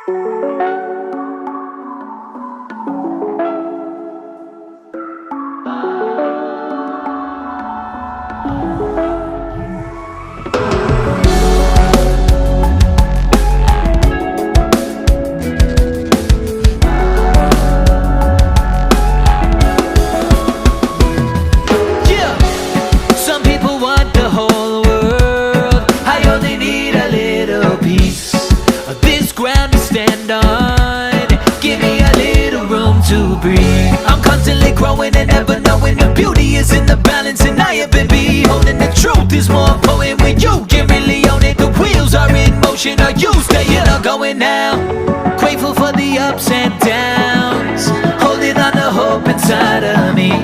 Some people want the whole world. I only need a little piece of this ground to stand on. Give me a little room to breathe. I'm constantly growing and never knowing the beauty is in the balance, and I have been beholding the truth is more important when you can really own it. The wheels are in motion, are you staying or going now? Grateful for the ups and downs, holding on to hope inside of me.